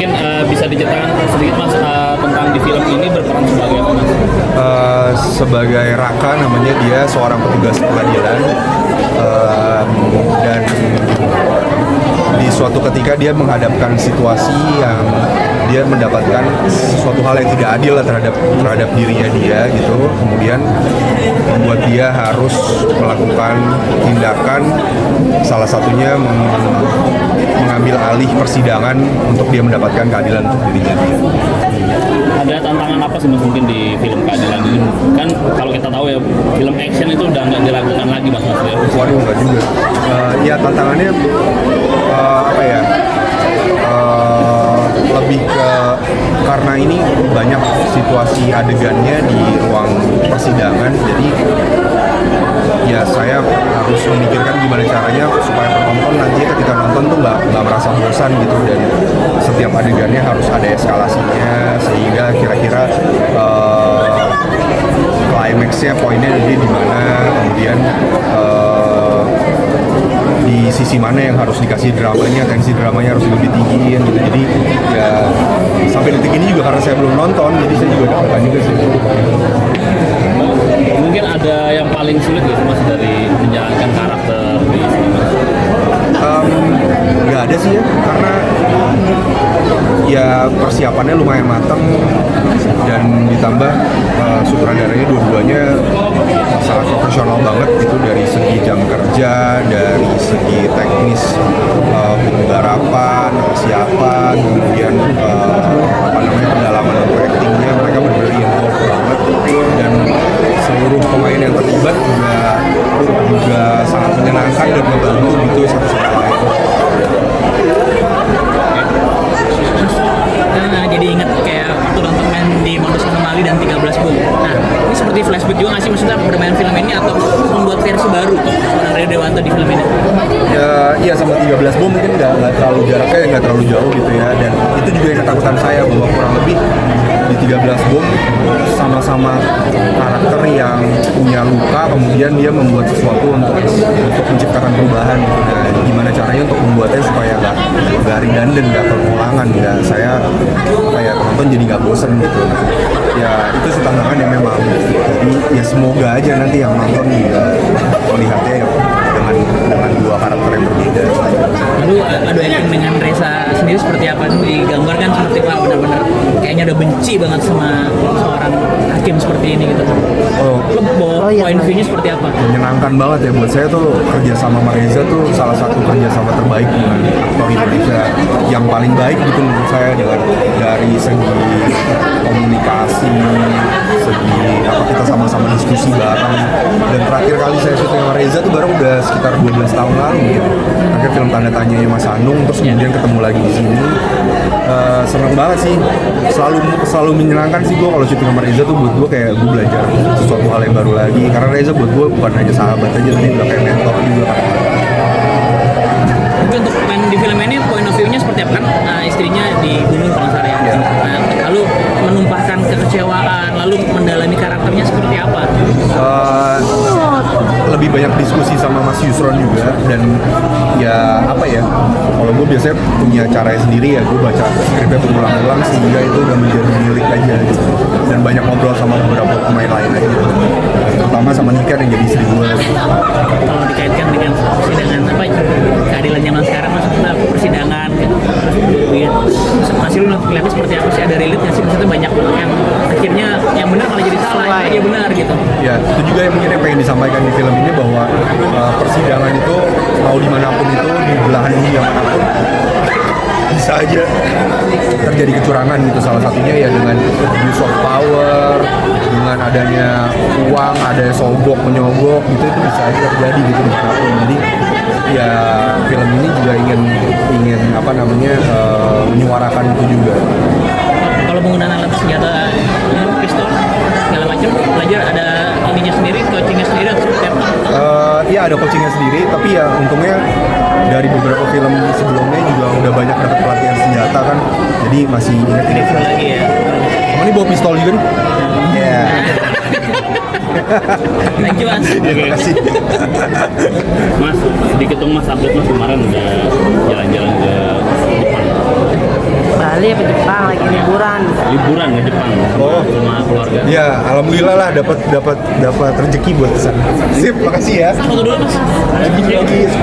Mungkin bisa diceritakan sedikit Mas tentang di film ini berperan sebagai apa Mas? Sebagai Raka namanya, dia seorang petugas pengadilan, dan di suatu ketika dia menghadapkan situasi yang dia mendapatkan suatu hal yang tidak adil lah terhadap dirinya dia gitu, kemudian membuat dia harus melakukan tindakan, salah satunya mengambil alih persidangan untuk dia mendapatkan keadilan untuk dirinya dia. Ada tantangan apa sih Mas mungkin di film keadilan ini? Kan kalau kita tahu ya film action itu udah nggak diragukan lagi Mas ya. Waduh, enggak juga. Ya tantangannya apa ya? Lebih ke karena ini banyak situasi adegannya di ruang persidangan, jadi ya saya harus memikirkan gimana caranya supaya penonton nanti ketika nonton tuh nggak merasa bosan gitu, dan setiap adegannya harus ada eskalasinya sehingga kira-kira climaxnya poinnya nanti di mana, kemudian di sisi mana yang harus dikasih dramanya, tensi dramanya harus lebih tinggi gitu. Jadi ya sampai detik ini juga karena saya belum nonton, jadi saya juga deg-degan juga sih. Mungkin ada yang paling sulit gitu Mas dari menjalankan karakter di sini Mas? Nggak ada sih ya, karena ya persiapannya lumayan matang dan ditambah sutradaranya dua-duanya sangat profesional banget gitu, dari segi jam kerja, dari segi teknis penggarapan, persiapan, kemudian pendalaman untuk actingnya, mereka benar-benar involved banget, dan seluruh pemain yang terlibat juga sangat menyenangkan dan membantu gitu satu sama lain. Nah, jadi inget kayak waktu nonton main di Modus Anomali dan 13 Boom. Nah, ini seperti flashback juga nggak sih, maksudnya bermain film ini atau membuat versi baru seorang Rio Dewanto di film ini? Ya, iya, sama 13 Boom mungkin nggak terlalu jaraknya, nggak terlalu jauh gitu ya, dan itu juga yang ketakutan saya bahwa kurang lebih di 13 Boom sama-sama karakter yang punya luka, kemudian dia membuat sesuatu untuk menciptakan perubahan gitu. Nah, gimana caranya untuk membuatnya supaya nggak redundant, nggak kerulangan, nggak saya kayak penonton jadi nggak bosen gitu. Ya itu sih tantangan yang memang, jadi ya semoga aja nanti yang nonton juga melihatnya ya dengan dua karakter yang berbeda. Lalu adu acting dengan Reza sendiri seperti apa? Digambarkan seperti apa, benar-benar kayaknya udah benci banget sama seorang hakim seperti ini gitu. Point view-nya seperti apa? Menyenangkan banget ya buat saya tuh, kerja sama Reza tuh salah satu kerja sama terbaik dengan aktor Indonesia, yang paling baik gitu menurut saya, dari segi komunikasi, segi apa, kita sama-sama diskusi bareng, dan terakhir kali saya syuting sama Reza tuh baru udah sekitar 12 tahun lalu gitu. Akhir film Tanda Tanyanya Mas Anung, terus kemudian ketemu lagi di sini. Seneng banget sih, selalu menyenangkan sih gue kalau syuting sama Reza tuh. Buat gue kayak gue belajar sesuatu hal yang baru lagi, karena Reza buat gue bukan hanya sahabat aja, tapi udah kayak mentor juga kan. Tapi untuk main di film ini point of view-nya seperti apa kan? Istrinya dibunuh kalau nggak salah ya. Yeah. Nah, lalu menumpahkan kekecewaan, lalu mendalami karakternya seperti apa? Lebih banyak diskusi sama Mas Yusron juga, dan ya apa ya, kalau gue biasanya punya caranya sendiri ya, gue baca skripnya berulang-ulang sehingga itu udah menjadi milik aja gitu. Dan banyak ngobrol sama beberapa pemain lain aja gitu. Terutama sama Nika yang jadi istri gue gitu. Kalau dikaitkan dengan persidangan apa, keadilan zaman sekarang, maksudnya persidangan gitu. Masih lu lihatnya seperti apa sih, ada relate nggak sih, maksudnya banyak yang akhirnya yang benar malah jadi salah, yang aja benar gitu. Ya itu juga yang mungkin yang pengen disampaikan di film ini, bahwa persidangan itu mau dimanapun itu, di belahan dunia manapun bisa aja terjadi kecurangan gitu. Salah satunya ya dengan use of power, dengan adanya uang, ada sogok menyogok gitu, itu bisa aja terjadi gitu dimanapun. Jadi ya film ini juga ingin apa namanya menyuarakan itu juga. Kalau penggunaan alat senjata, pistol segala macam, belajar ada ininya sendiri, coachingnya sendiri atau seperti apa? Iya, ada coachingnya sendiri, tapi ya untungnya dari beberapa film sebelumnya juga udah banyak dapat pelatihan senjata kan, jadi masih ingat Lagi ya. Kamu ini bawa pistol juga nih? Iya. Thank you Mas. Terima kasih. Mas, sedikit dong Mas update Mas, kemarin udah jalan-jalan ke Jepang. Bali Bali apa Jepang lagi liburan. Liburan ke Jepang sama keluarga. Ya, alhamdulillah lah dapat rezeki buat kesana. Sip, makasih ya. Foto dulu mas.